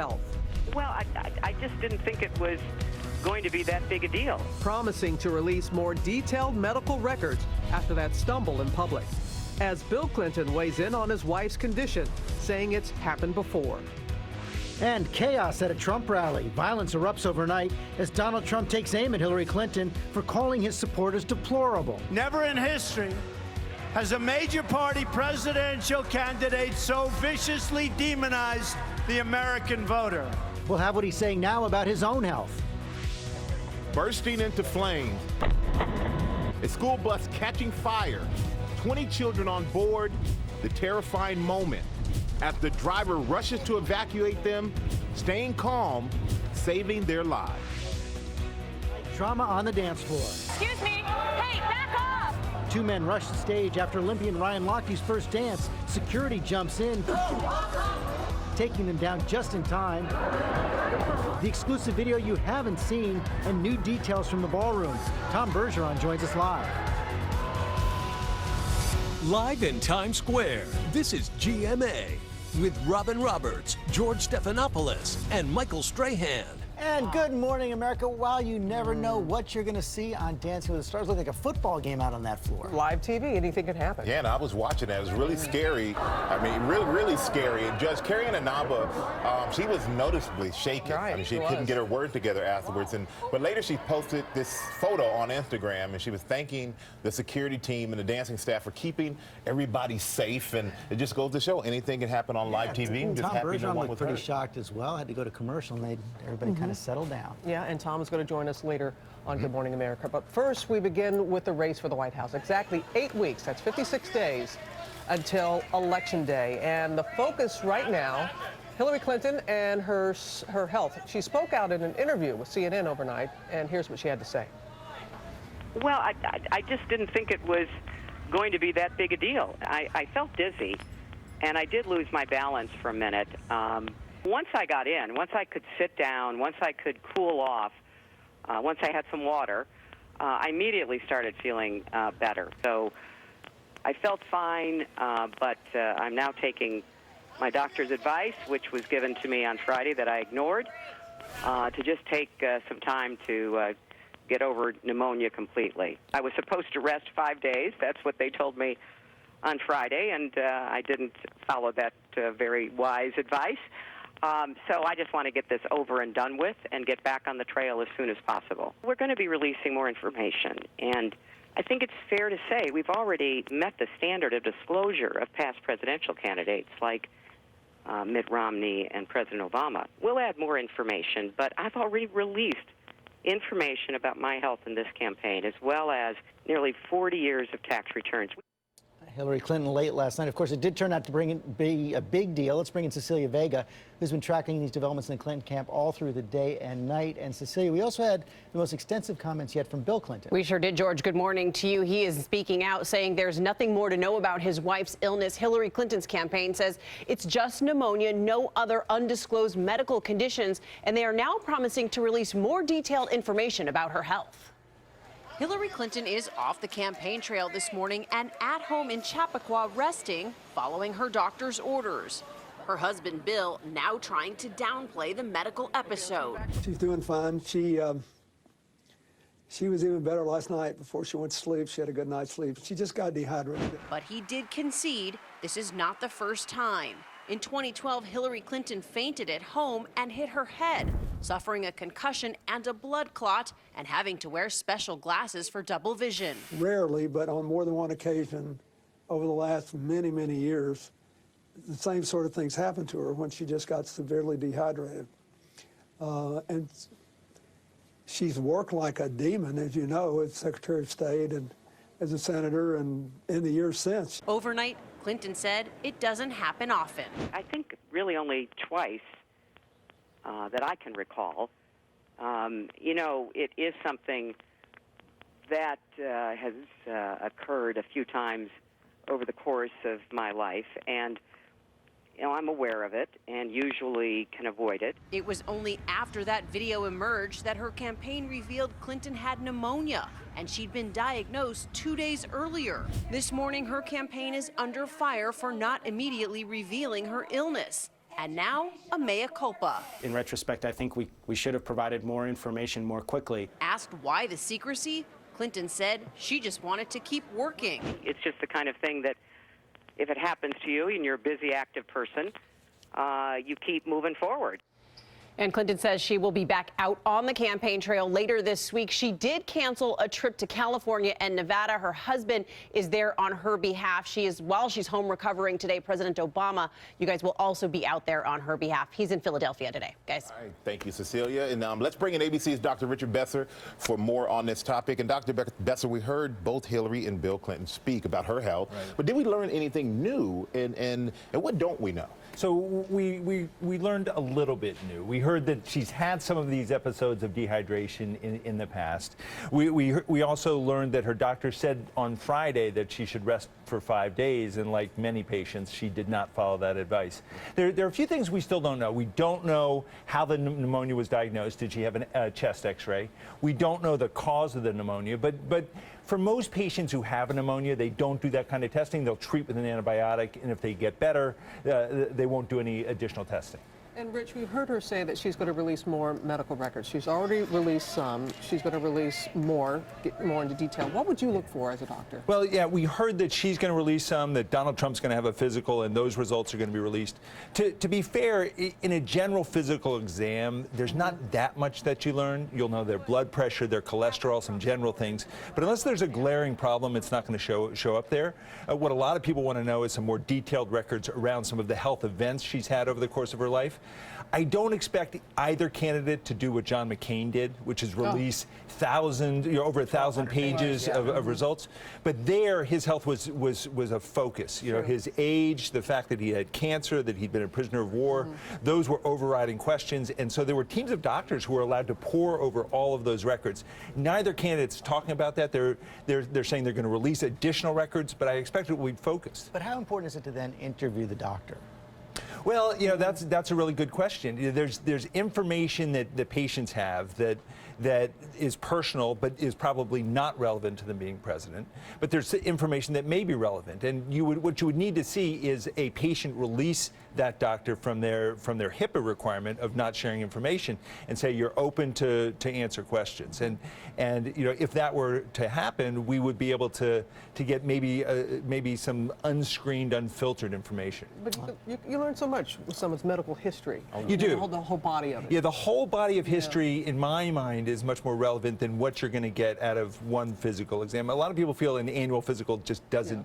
health. Well, I just didn't think it was going to be that big a deal. Promising to release more detailed medical records after that stumble in public. As Bill Clinton weighs in on his wife's condition, saying it's happened before. And chaos at a Trump rally. Violence erupts overnight as Donald Trump takes aim at Hillary Clinton for calling his supporters deplorable. Never in history has a major party presidential candidate so viciously demonized the American voter. We'll have what he's saying now about his own health. Bursting into flames. A school bus catching fire. 20 children on board. The terrifying moment as the driver rushes to evacuate them, staying calm, saving their lives. Drama on the dance floor. Excuse me. Hey, back off! Two men rush the stage after Olympian Ryan Lochte's first dance. Security jumps in, taking them down just in time. The exclusive video you haven't seen and new details from the ballroom. Tom Bergeron joins us live. Live in Times Square, this is GMA with Robin Roberts, George Stephanopoulos, and Michael Strahan. And good morning, America. Wow, you never know what you're going to see on Dancing with the Stars. Look like a football game out on that floor. Live TV, anything could happen. Yeah, and I was watching that. It was really scary. I mean, really scary. And Judge Carrie Anaba, she was noticeably shaken. Right, I mean, she couldn't get her word together afterwards. But later she posted this photo on Instagram, and she was thanking the security team and the dancing staff for keeping everybody safe. And it just goes to show anything can happen on live TV. And just Tom happy no Bergeron one looked was pretty hurt. shocked as well. Had to go to commercial, and everybody kind of settled down. Yeah, and Tom is going to join us later on Good Morning America. But first, we begin with the race for the White House. Exactly 8 weeks, that's 56 days until Election Day. And the focus right now, Hillary Clinton and her health. She spoke out in an interview with CNN overnight, and here's what she had to say. Well, I just didn't think it was going to be that big a deal. I felt dizzy, and I did lose my balance for a minute. Once I got in, once I could sit down, once I could cool off, once I had some water, I immediately started feeling better. So I felt fine, but I'm now taking my doctor's advice, which was given to me on Friday that I ignored, to just take some time to get over pneumonia completely. I was supposed to rest 5 days. That's what they told me on Friday, and I didn't follow that very wise advice. So I just want to get this over and done with and get back on the trail as soon as possible. We're going to be releasing more information, and I think it's fair to say we've already met the standard of disclosure of past presidential candidates like Mitt Romney and President Obama. We'll add more information, but I've already released information about my health in this campaign, as well as nearly 40 years of tax returns. Hillary Clinton late last night. Of course, it did turn out to be a big deal. Let's bring in Cecilia Vega, who's been tracking these developments in the Clinton camp all through the day and night. And Cecilia, we also had the most extensive comments yet from Bill Clinton. We sure did, George. Good morning to you. He is speaking out, saying there's nothing more to know about his wife's illness. Hillary Clinton's campaign says it's just pneumonia, no other undisclosed medical conditions, and they are now promising to release more detailed information about her health. Hillary Clinton is off the campaign trail this morning and at home in Chappaqua resting following her doctor's orders. Her husband, Bill, now trying to downplay the medical episode. She's doing fine. She was even better last night before she went to sleep. She had a good night's sleep. She just got dehydrated. But he did concede this is not the first time. In 2012, Hillary Clinton fainted at home and hit her head, suffering a concussion and a blood clot and having to wear special glasses for double vision. Rarely, but on more than one occasion over the last many, many years, the same sort of things happened to her when she just got severely dehydrated. And she's worked like a demon, as you know, as Secretary of State and as a senator and in the years since. Overnight, Clinton said it doesn't happen often. I think really only twice that I can recall. You know, it is something that has occurred a few times over the course of my life, and you know, I'm aware of it and usually can avoid it. It was only after that video emerged that her campaign revealed Clinton had pneumonia, and she'd been diagnosed 2 days earlier. This morning, her campaign is under fire for not immediately revealing her illness. and now a mea culpa. In retrospect, I think we should have provided more information more quickly. Asked why the secrecy, Clinton said she just wanted to keep working. It's just the kind of thing that if it happens to you and you're a busy, active person, you keep moving forward. And Clinton says she will be back out on the campaign trail later this week. She did cancel a trip to California and Nevada. Her husband is there on her behalf. While she's home recovering today, President Obama, you guys will also be out there on her behalf. He's in Philadelphia today, guys. All right, thank you, Cecilia. And let's bring in ABC's Dr. Richard Besser for more on this topic. And Dr. Besser, we heard both Hillary and Bill Clinton speak about her health, but did we learn anything new, and what don't we know? So we learned a little bit new. We heard that she's had some of these episodes of dehydration in the past. We also learned that her doctor said on Friday that she should rest for 5 days, and like many patients, she did not follow that advice. There are a few things we still don't know. We don't know how the pneumonia was diagnosed. Did she have a chest X-ray? We don't know the cause of the pneumonia, but for most patients who have a pneumonia, they don't do that kind of testing. They'll treat with an antibiotic, and if they get better, they won't do any additional testing. And Rich, we heard her say that she's going to release more medical records. She's already released some. She's going to release more, get more into detail. What would you look for as a doctor? Well, yeah, we heard that she's going to release some, that Donald Trump's going to have a physical, and those results are going to be released. To be fair, in a general physical exam, there's not that much that you learn. You'll know their blood pressure, their cholesterol, some general things. But unless there's a glaring problem, it's not going to show up there. What a lot of people want to know is some more detailed records around some of the health events she's had over the course of her life. I don't expect either candidate to do what John McCain did, which is release over 1,000 pages of results. But there, his health was a focus. You know, his age, the fact that he had cancer, that he'd been a prisoner of war, those were overriding questions. And so there were teams of doctors who were allowed to pore over all of those records. Neither candidate's talking about that. They're saying they're going to release additional records, but I expect it will be focused. But how important is it to then interview the doctor? Well, you know, that's a really good question. You know, there's information that the patients have that is personal, but is probably not relevant to them being president. But there's information that may be relevant, and what you would need to see is a patient release that doctor from their HIPAA requirement of not sharing information, and say you're open to answer questions. And you know, if that were to happen, we would be able to get maybe some unscreened, unfiltered information. But you learn so much with someone's medical history. You do. The whole body of it. Yeah, the whole body of history, in my mind, is much more relevant than what you're going to get out of one physical exam. A lot of people feel an annual physical just doesn't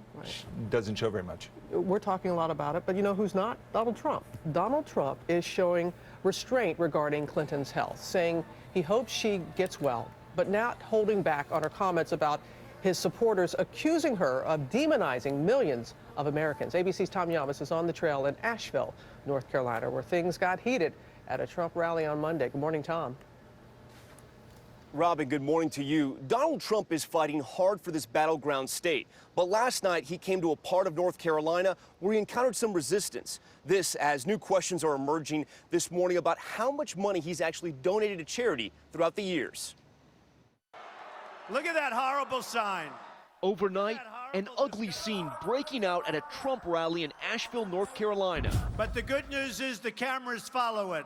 show very much. We're talking a lot about it, but you know who's not? Donald Trump. Donald Trump is showing restraint regarding Clinton's health, saying he hopes she gets well, but not holding back on her comments about his supporters accusing her of demonizing millions of Americans. ABC's Tom Yamas is on the trail in Asheville, North Carolina, where things got heated at a Trump rally on Monday. Good morning, Tom. Robin, good morning to you. Donald Trump is fighting hard for this battleground state. But last night, he came to a part of North Carolina where he encountered some resistance. This as new questions are emerging this morning about how much money he's actually donated to charity throughout the years. Look at that horrible sign. Overnight, an ugly scene breaking out at a Trump rally in Asheville, North Carolina. But the good news is the cameras follow it.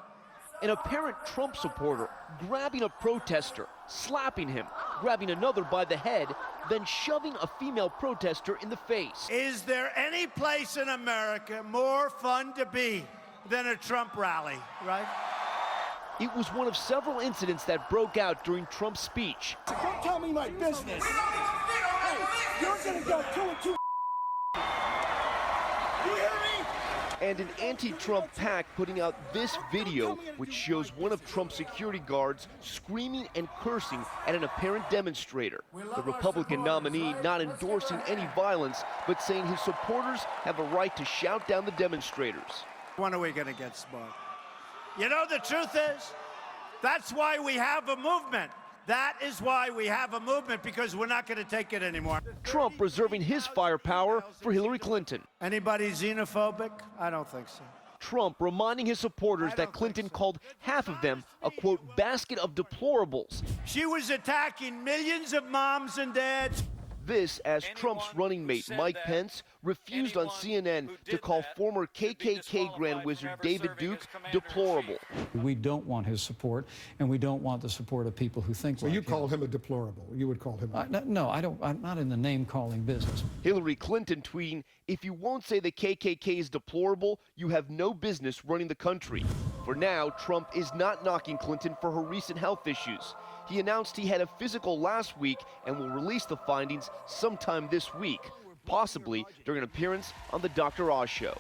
An apparent Trump supporter grabbing a protester, slapping him, grabbing another by the head, then shoving a female protester in the face. Is there any place in America more fun to be than a Trump rally, right? It was one of several incidents that broke out during Trump's speech. Don't tell me my business. Hey, you're gonna go 2 and 2. You hear me? And an anti-Trump PAC putting out this video, which shows one of Trump's security guards screaming and cursing at an apparent demonstrator. The Republican nominee not endorsing any violence, but saying his supporters have a right to shout down the demonstrators. When are we gonna get smart? You know, the truth is, that's why we have a movement. That is why we have a movement, because we're not going to take it anymore. Trump reserving his firepower for Hillary Clinton. Anybody xenophobic? I don't think so. Trump reminding his supporters that Clinton called half of them a, quote, basket of deplorables. She was attacking millions of moms and dads. This as Trump's running mate, Mike Pence, refused on CNN to call former KKK Grand Wizard David Duke deplorable. We don't want his support, and we don't want the support of people who think like him. So you call him a deplorable? You would call him no, I don't. I'm not in the name-calling business. Hillary Clinton tweeting, "If you won't say the KKK is deplorable, you have no business running the country." For now, Trump is not knocking Clinton for her recent health issues. He announced he had a physical last week and will release the findings sometime this week, possibly during an appearance on the Dr. Oz show.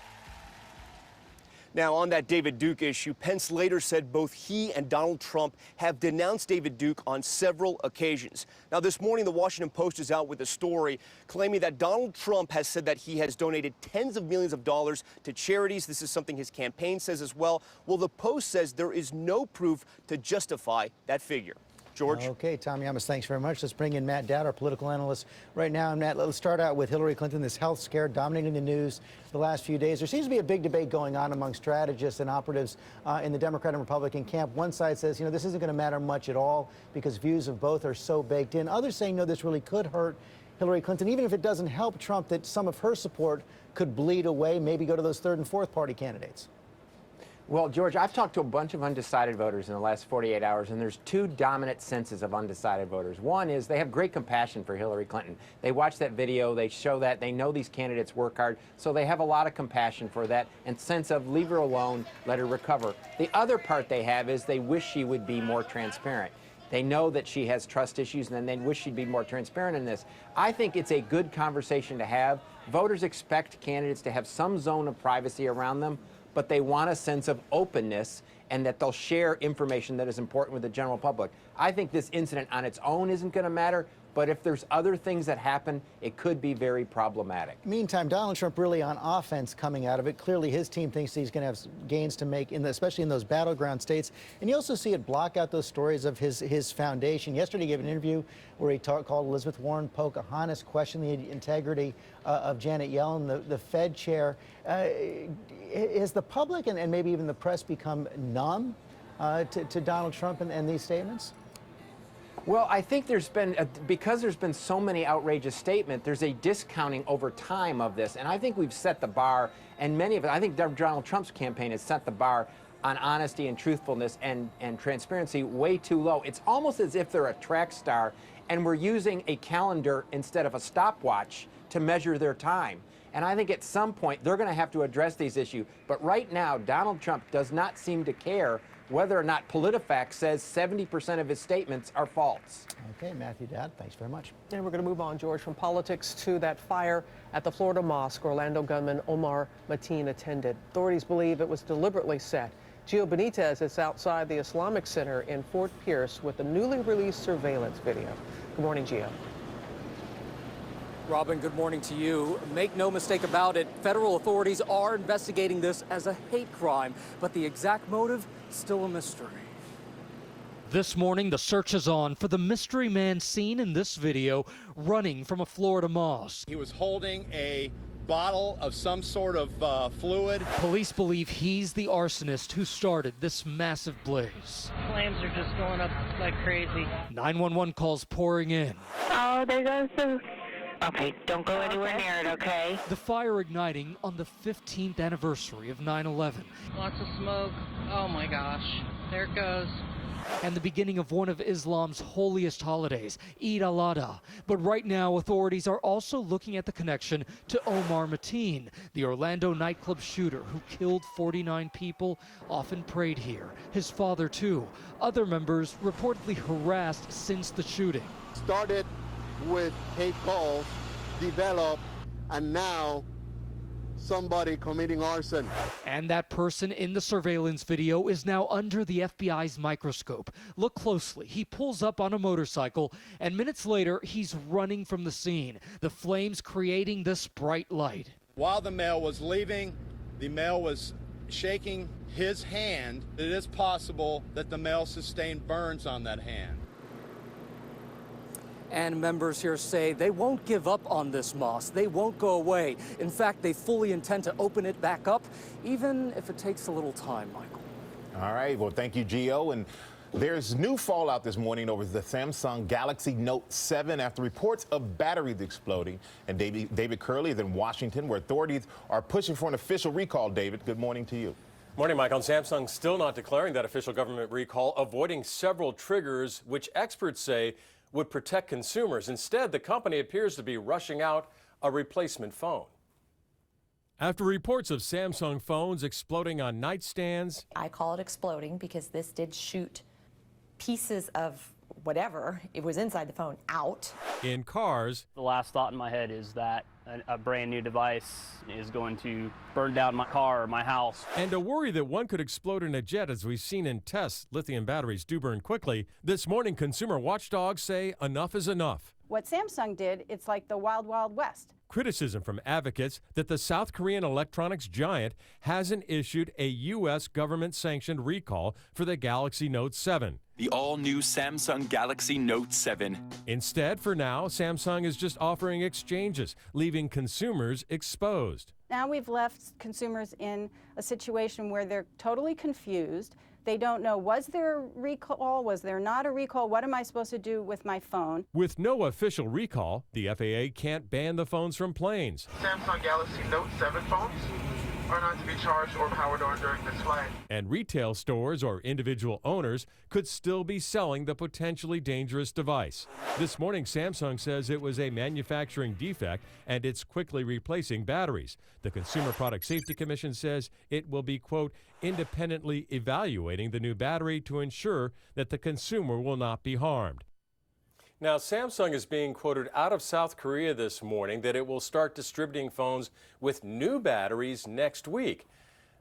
Now, on that David Duke issue, Pence later said both he and Donald Trump have denounced David Duke on several occasions. Now, this morning, the Washington Post is out with a story claiming that Donald Trump has said that he has donated tens of millions of dollars to charities. This is something his campaign says as well. Well, the Post says there is no proof to justify that figure. George? Okay, Tom Yamas, thanks very much. Let's bring in Matt Dowd, our political analyst right now. And Matt, let's start out with Hillary Clinton, this health scare dominating the news the last few days. There seems to be a big debate going on among strategists and operatives in the Democrat and Republican camp. One side says, you know, this isn't going to matter much at all because views of both are so baked in. Others saying, no, this really could hurt Hillary Clinton, even if it doesn't help Trump, that some of her support could bleed away, maybe go to those third and fourth party candidates. Well, George, I've talked to a bunch of undecided voters in the last 48 hours, and there's two dominant senses of undecided voters. One is they have great compassion for Hillary Clinton. They watch that video, they show that, they know these candidates work hard, so they have a lot of compassion for that and sense of leave her alone, let her recover. The other part they have is they wish she would be more transparent. They know that she has trust issues, and then they wish she'd be more transparent in this. I think it's a good conversation to have. Voters expect candidates to have some zone of privacy around them, but they want a sense of openness and that they'll share information that is important with the general public. I think this incident on its own isn't going to matter, but if there's other things that happen, it could be very problematic. Meantime, Donald Trump really on offense coming out of it. Clearly, his team thinks he's going to have gains to make, especially in those battleground states. And you also see it block out those stories of his foundation. Yesterday, he gave an interview where he called Elizabeth Warren Pocahontas, questioned the integrity of Janet Yellen, the Fed chair. Has the public and maybe even the press become numb to Donald Trump and these statements? Well, I think there's been, because there's been so many outrageous statements, there's a discounting over time of this. And I think we've set the bar, and many of it, I think Donald Trump's campaign has set the bar on honesty and truthfulness and transparency way too low. It's almost as if they're a track star and we're using a calendar instead of a stopwatch to measure their time. And I think at some point they're going to have to address these issues. But right now, Donald Trump does not seem to care whether or not PolitiFact says 70% of his statements are false. Okay, Matthew Dowd, thanks very much. And we're going to move on, George, from politics to that fire at the Florida mosque Orlando gunman Omar Mateen attended. Authorities believe it was deliberately set. Gio Benitez is outside the Islamic Center in Fort Pierce with the newly released surveillance video. Good morning, Gio. Robin, good morning to you. Make no mistake about it, federal authorities are investigating this as a hate crime, but the exact motive, still a mystery. This morning, the search is on for the mystery man seen in this video running from a Florida mosque. He was holding a bottle of some sort of fluid. Police believe he's the arsonist who started this massive blaze. Flames are just going up like crazy. 911 calls pouring in. Oh, there goes the... Okay, don't go anywhere near it, okay? The fire igniting on the 15th anniversary of 9/11. Lots of smoke. Oh my gosh. There it goes. And the beginning of one of Islam's holiest holidays, Eid al-Adha. But right now, authorities are also looking at the connection to Omar Mateen, the Orlando nightclub shooter who killed 49 people, often prayed here. His father, too. Other members reportedly harassed since the shooting. Started with hate calls, developed, and now somebody committing arson. And that person in the surveillance video is now under the FBI's microscope. Look closely. He pulls up on a motorcycle, and minutes later, he's running from the scene, the flames creating this bright light. While the male was leaving, the male was shaking his hand. It is possible that the male sustained burns on that hand. And members here say they won't give up on this mosque. They won't go away. In fact, they fully intend to open it back up, even if it takes a little time, Michael. All right. Well, thank you, Gio. And There's new fallout this morning over the Samsung Galaxy Note 7 after reports of batteries exploding. And David Curley is in Washington, where authorities are pushing for an official recall. David, good morning to you. Morning, Michael. Samsung still not declaring that official government recall, avoiding several triggers which experts say would protect consumers. Instead, the company appears to be rushing out a replacement phone. After reports of Samsung phones exploding on nightstands, I call it exploding because this did shoot pieces of whatever it was inside the phone out. In cars, the last thought in my head is that a brand new device is going to burn down my car or my house. And a worry that one could explode in a jet, as we've seen in tests. Lithium batteries do burn quickly. This morning, consumer watchdogs say enough is enough. What Samsung did, it's like the wild, wild west. Criticism from advocates that the South Korean electronics giant hasn't issued a U.S. government-sanctioned recall for the Galaxy Note 7. The all-new Samsung Galaxy Note 7. Instead, for now, Samsung is just offering exchanges, leaving consumers exposed. Now we've left consumers in a situation where they're totally confused. They don't know, was there a recall? Was there not a recall? What am I supposed to do with my phone? With no official recall, the FAA can't ban the phones from planes. Samsung Galaxy Note 7 phones are not to be charged or powered on during this flight. And retail stores or individual owners could still be selling the potentially dangerous device. This morning, Samsung says it was a manufacturing defect and it's quickly replacing batteries. The Consumer Product Safety Commission says it will be, quote, independently evaluating the new battery to ensure that the consumer will not be harmed. Now, Samsung is being quoted out of South Korea this morning that it will start distributing phones with new batteries next week.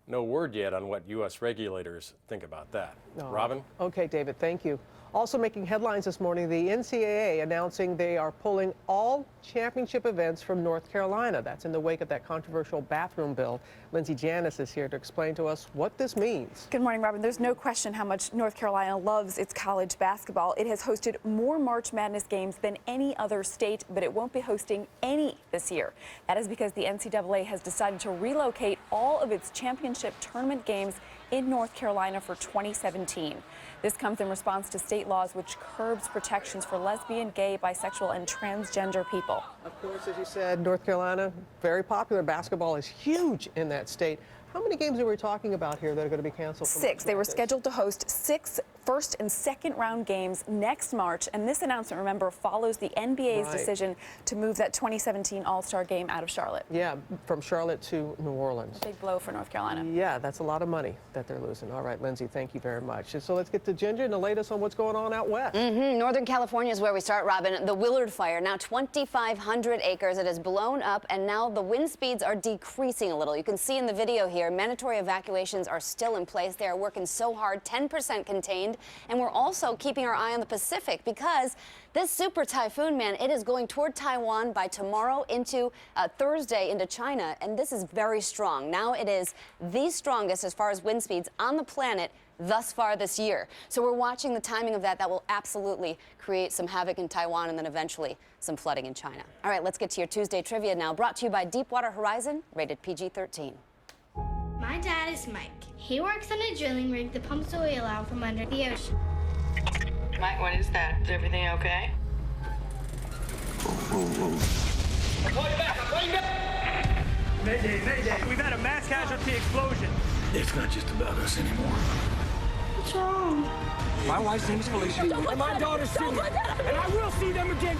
No word yet on what U.S. regulators think about that. No. Robin? Okay, David, thank you. Also making headlines this morning, the NCAA announcing they are pulling all championship events from North Carolina. That's in the wake of that controversial bathroom bill. Lindsay Janice is here to explain to us what this means. Good morning, Robin. There's no question how much North Carolina loves its college basketball. It has hosted more March Madness games than any other state, but it won't be hosting any this year. That is because the NCAA has decided to relocate all of its championship tournament games in North Carolina for 2017. This comes in response to state laws which curbs protections for lesbian, gay, bisexual, and transgender people. Of course, as you said, North Carolina, very popular. Basketball is huge in that state. How many games are we talking about here that are going to be canceled? 6. They were scheduled to host 6 first and second round games next March, and this announcement, remember, follows the NBA's decision to move that 2017 All-Star game out of Charlotte. Yeah, from Charlotte to New Orleans. A big blow for North Carolina. Yeah, that's a lot of money that they're losing. All right, Lindsay, thank you very much. And so let's get to Ginger and the latest on what's going on out west. Northern California is where we start, Robin. The Willard fire, now 2,500 acres. It has blown up, and now the wind speeds are decreasing a little. You can see in the video here, mandatory evacuations are still in place. They are working so hard, 10% contained. And we're also keeping our eye on the Pacific because this super typhoon, man, it is going toward Taiwan by tomorrow into Thursday into China. And this is very strong. Now it is the strongest as far as wind speeds on the planet thus far this year. So we're watching the timing of that. That will absolutely create some havoc in Taiwan and then eventually some flooding in China. All right, let's get to your Tuesday trivia now. Brought to you by Deepwater Horizon, rated PG-13. My dad is Mike. He works on a drilling rig that pumps oil out from under the ocean. Mike, what is that? Is everything okay? Mayday, mayday. We've had a mass casualty explosion. It's not just about us anymore. What's wrong? My wife's name is Felicia, and my daughter's Sydney, and I will see them again.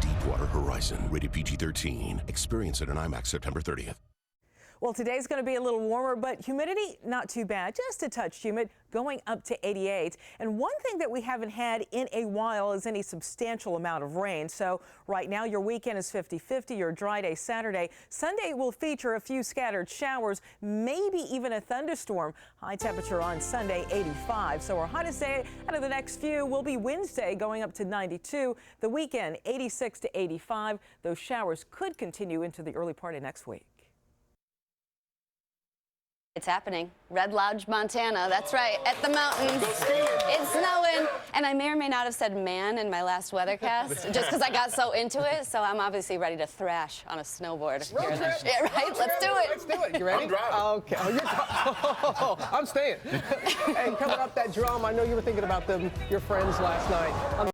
Deepwater Horizon, rated PG-13. Experience it in IMAX September 30th. Well, today's going to be a little warmer, but humidity not too bad, just a touch humid, going up to 88. And one thing that we haven't had in a while is any substantial amount of rain. So right now your weekend is 50-50, your dry day Saturday. Sunday will feature a few scattered showers, maybe even a thunderstorm. High temperature on Sunday, 85. So our hottest day out of the next few will be Wednesday, going up to 92. The weekend, 86 to 85. Those showers could continue into the early part of next week. It's happening. Red Lodge, Montana. That's right, at the mountains. It's snowing. And I may or may not have said man in my last weathercast, just because I got so into it. So I'm obviously ready to thrash on a snowboard. Yeah, right? Let's do it. Let's do it. You ready? I'm driving. Okay. I'm staying. Hey, coming up that drum, I know you were thinking about them, your friends last night.